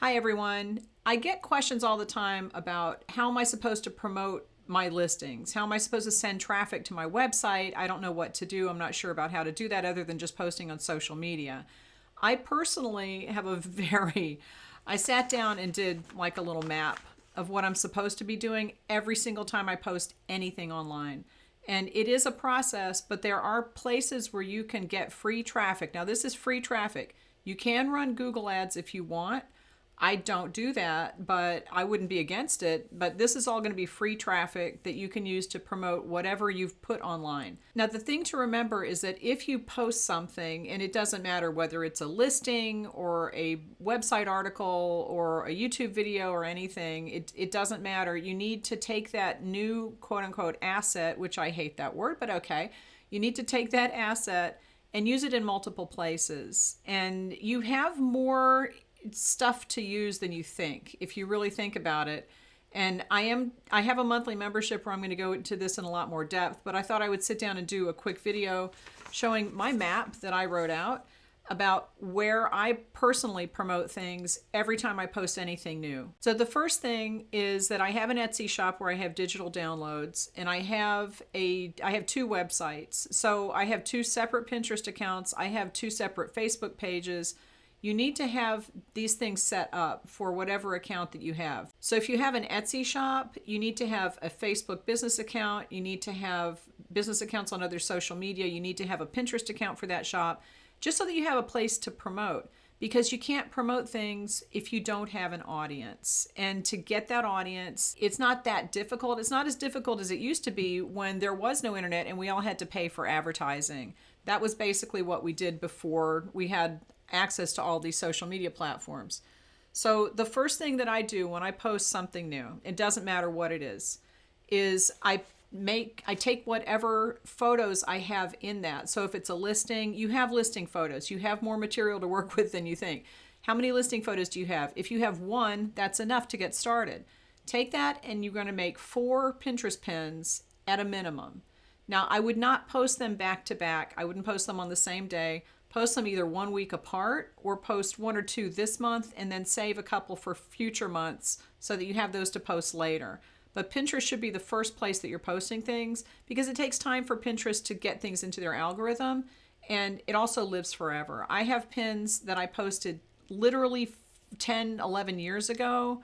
Hi, everyone. I get questions all the time about how am I supposed to promote my listings? How am I supposed to send traffic to my website? I don't know what to do. I'm not sure about how to do that other than just posting on social media. I personally have I sat down and did like a little map of what I'm supposed to be doing every single time I post anything online. And it is a process, but there are places where you can get free traffic. Now, this is free traffic. You can run Google ads if you want. I don't do that, but I wouldn't be against it. But this is all going to be free traffic that you can use to promote whatever you've put online. Now, the thing to remember is that if you post something, and it doesn't matter whether it's a listing or a website article or a YouTube video or anything, it doesn't matter. You need to take that new quote unquote asset, which I hate that word, but okay. You need to take that asset and use it in multiple places. And you have more stuff to use than you think if you really think about it. And I have a monthly membership where I'm going to go into this in a lot more depth, but I thought I would sit down and do a quick video showing my map that I wrote out about where I personally promote things every time I post anything new. So the first thing is that I have an Etsy shop where I have digital downloads, and I have two websites. So I have two separate Pinterest accounts, I have two separate Facebook pages. You need to have these things set up for whatever account that you have. So if you have an Etsy shop, you need to have a Facebook business account. You need to have business accounts on other social media. You need to have a Pinterest account for that shop, just so that you have a place to promote. Because you can't promote things if you don't have an audience. And to get that audience, it's not that difficult. It's not as difficult as it used to be when there was no internet and we all had to pay for advertising. That was basically what we did before we had access to all these social media platforms. So the first thing that I do when I post something new, it doesn't matter what it is I take whatever photos I have in that. So if it's a listing, you have listing photos. You have more material to work with than you think. How many listing photos do you have? If you have one, that's enough to get started. Take that and you're going to make 4 Pinterest pins at a minimum. Now, I would not post them back to back. I wouldn't post them on the same day. Post them either 1 week apart or post 1 or 2 this month and then save a couple for future months so that you have those to post later. But Pinterest should be the first place that you're posting things because it takes time for Pinterest to get things into their algorithm, and it also lives forever. I have pins that I posted literally 10, 11 years ago.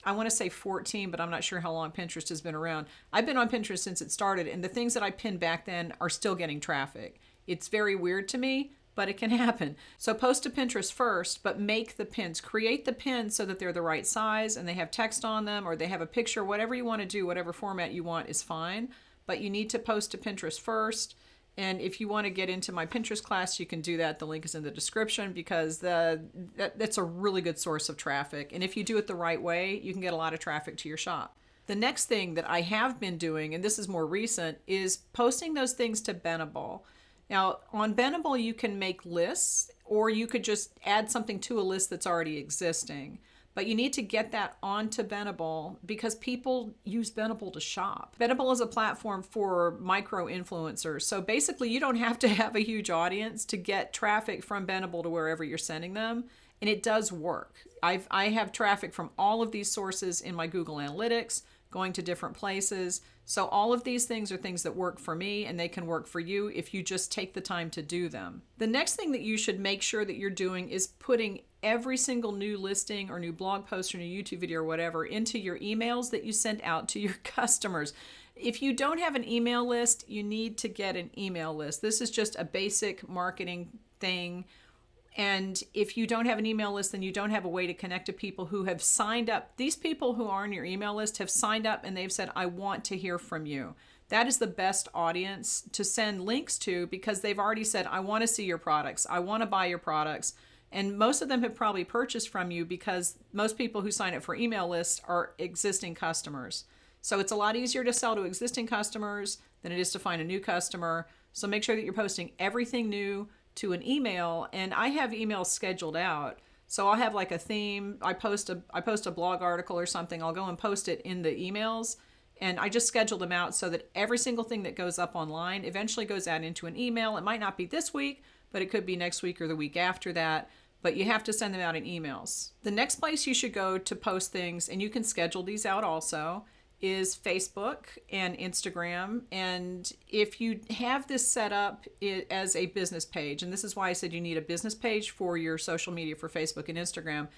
I want to say 14, but I'm not sure how long Pinterest has been around. I've been on Pinterest since it started, and the things that I pinned back then are still getting traffic. It's very weird to me, but it can happen. So post to Pinterest first, but make the pins. Create the pins so that they're the right size and they have text on them or they have a picture. Whatever you want to do, whatever format you want is fine. But you need to post to Pinterest first. And if you want to get into my Pinterest class, you can do that. The link is in the description because that's a really good source of traffic. And if you do it the right way, you can get a lot of traffic to your shop. The next thing that I have been doing, and this is more recent, is posting those things to Bendable. Now, on Bendable, you can make lists, or you could just add something to a list that's already existing. But you need to get that onto Bendable because people use Bendable to shop. Bendable is a platform for micro influencers. So basically, you don't have to have a huge audience to get traffic from Bendable to wherever you're sending them. And it does work. I have traffic from all of these sources in my Google Analytics, going to different places. So all of these things are things that work for me, and they can work for you if you just take the time to do them. The next thing that you should make sure that you're doing is putting every single new listing or new blog post or new YouTube video or whatever into your emails that you send out to your customers. If you don't have an email list, you need to get an email list. This is just a basic marketing thing. And if you don't have an email list, then you don't have a way to connect to people who have signed up. These people who are on your email list have signed up and they've said, I want to hear from you. That is the best audience to send links to because they've already said, I want to see your products. I want to buy your products. And most of them have probably purchased from you because most people who sign up for email lists are existing customers. So it's a lot easier to sell to existing customers than it is to find a new customer. So make sure that you're posting everything new to an email, and I have emails scheduled out. So I'll have like a theme. I post a blog article or something. I'll go and post it in the emails, and I just schedule them out so that every single thing that goes up online eventually goes out into an email. It might not be this week, but it could be next week or the week after that. but you have to send them out in emails. The next place you should go to post things, and you can schedule these out also, is Facebook and Instagram. And if you have this set up as a business page, and this is why I said you need a business page for your social media for Facebook and Instagram,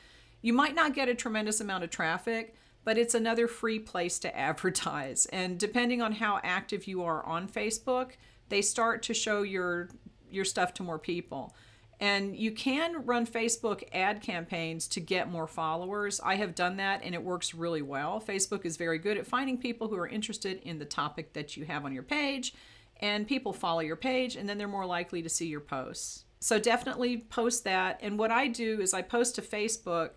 you might not get a tremendous amount of traffic, but it's another free place to advertise. And depending on how active you are on Facebook, they start to show your stuff to more people. And you can run Facebook ad campaigns to get more followers. I have done that and it works really well. Facebook is very good at finding people who are interested in the topic that you have on your page, and people follow your page and then they're more likely to see your posts. So definitely post that. And what I do is I post to Facebook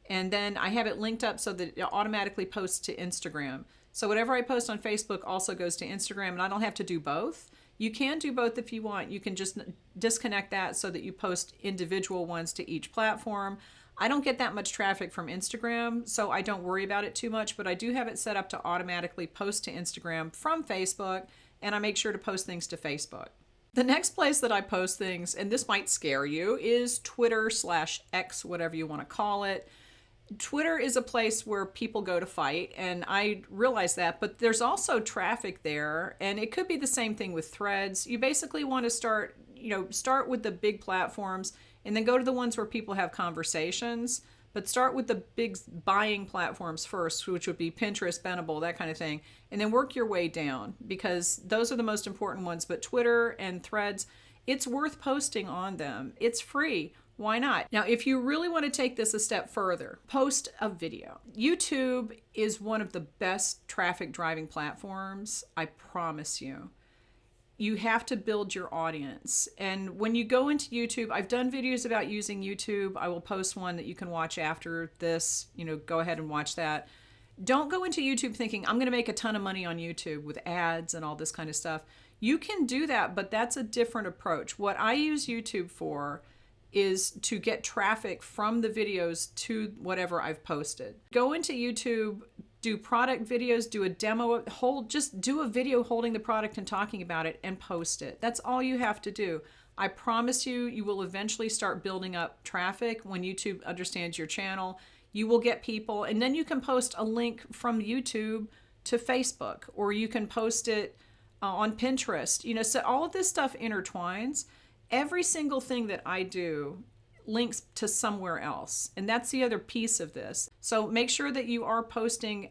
and then I have it linked up so that it automatically posts to Instagram. So whatever I post on Facebook also goes to Instagram, and I don't have to do both. You can do both if you want. You can just disconnect that so that you post individual ones to each platform. I don't get that much traffic from Instagram, so I don't worry about it too much, but I do have it set up to automatically post to Instagram from Facebook, and I make sure to post things to Facebook. The next place that I post things, and this might scare you, is Twitter/X, whatever you want to call it. Twitter is a place where people go to fight, and I realize that, but there's also traffic there, and it could be the same thing with Threads. You basically want to start with the big platforms and then go to the ones where people have conversations, but start with the big buying platforms first, which would be Pinterest, Bendable, that kind of thing, and then work your way down, because those are the most important ones. But Twitter and Threads, it's worth posting on them. It's free. Why not? Now, if you really want to take this a step further, post a video. YouTube is one of the best traffic driving platforms, I promise you. You have to build your audience. And when you go into YouTube, I've done videos about using YouTube. I will post one that you can watch after this. Go ahead and watch that. Don't go into YouTube thinking, I'm going to make a ton of money on YouTube with ads and all this kind of stuff. You can do that, but that's a different approach. What I use YouTube for is to get traffic from the videos to whatever I've posted. Go into YouTube, do product videos, do a demo, just do a video holding the product and talking about it and post it. That's all you have to do. I promise you, you will eventually start building up traffic when YouTube understands your channel. You will get people, and then you can post a link from YouTube to Facebook, or you can post it on Pinterest. So all of this stuff intertwines. Every single thing that I do links to somewhere else. And that's the other piece of this. So make sure that you are posting.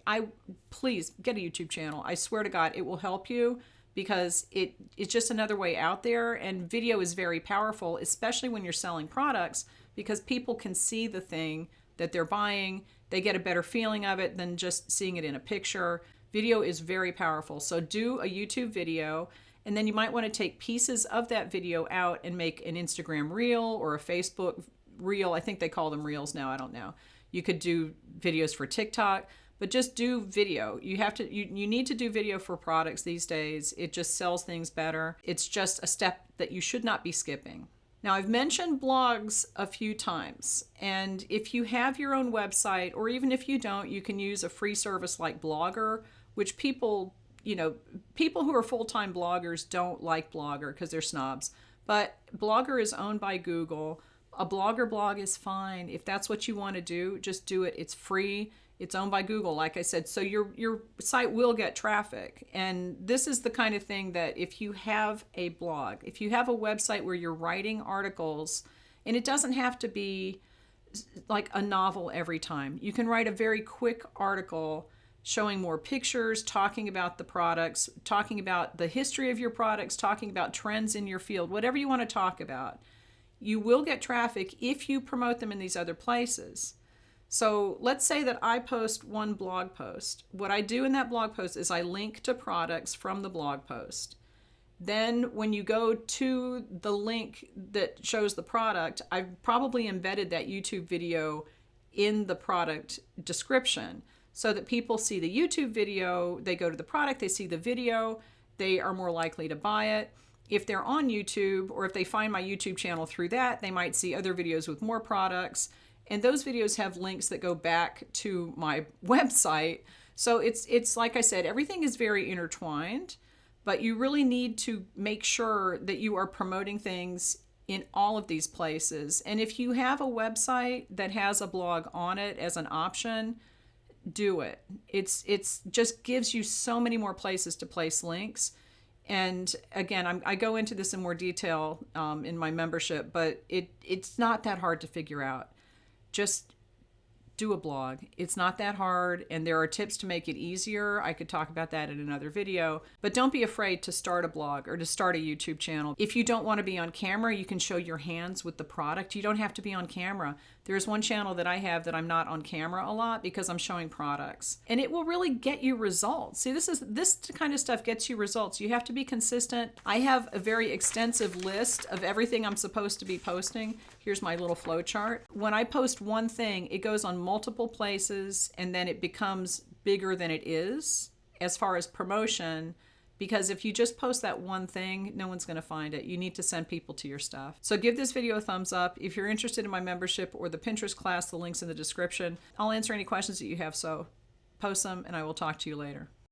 Please get a YouTube channel. I swear to God, it will help you, because it's just another way out there. And video is very powerful, especially when you're selling products, because people can see the thing that they're buying. They get a better feeling of it than just seeing it in a picture. Video is very powerful. So do a YouTube video. And then you might want to take pieces of that video out and make an Instagram reel or a Facebook reel. I think they call them reels now. I don't know. You could do videos for TikTok, but just do video. You need to do video for products these days. It just sells things better. It's just a step that you should not be skipping. Now, I've mentioned blogs a few times, and if you have your own website, or even if you don't, you can use a free service like Blogger, which people who are full-time bloggers don't like Blogger because they're snobs. But Blogger is owned by Google. A Blogger blog is fine. If that's what you want to do, just do it. It's free. It's owned by Google, like I said. So your site will get traffic. And this is the kind of thing that if you have a blog, if you have a website where you're writing articles, and it doesn't have to be like a novel every time. You can write a very quick article showing more pictures, talking about the products, talking about the history of your products, talking about trends in your field, whatever you want to talk about. You will get traffic if you promote them in these other places. So let's say that I post one blog post. What I do in that blog post is I link to products from the blog post. Then when you go to the link that shows the product, I've probably embedded that YouTube video in the product description, so that people see the YouTube video, they go to the product, they see the video, they are more likely to buy it. If they're on YouTube, or if they find my YouTube channel through that, they might see other videos with more products. And those videos have links that go back to my website. So it's like I said, everything is very intertwined, but you really need to make sure that you are promoting things in all of these places. And if you have a website that has a blog on it as an option, do it. It's just gives you so many more places to place links. And again, I go into this in more detail in my membership, but it's not that hard to figure out. Just do a blog. It's not that hard, and there are tips to make it easier. I could talk about that in another video, but don't be afraid to start a blog or to start a YouTube channel. If you don't want to be on camera, you can show your hands with the product. You don't have to be on camera. There's one channel that I have that I'm not on camera a lot because I'm showing products, and it will really get you results. See, this kind of stuff gets you results. You have to be consistent. I have a very extensive list of everything I'm supposed to be posting. Here's my little flow chart. When I post one thing, it goes on multiple places, and then it becomes bigger than it is as far as promotion, because if you just post that one thing, no one's going to find it. You need to send people to your stuff. So give this video a thumbs up. If you're interested in my membership or the Pinterest class, the link's in the description. I'll answer any questions that you have, so post them and I will talk to you later.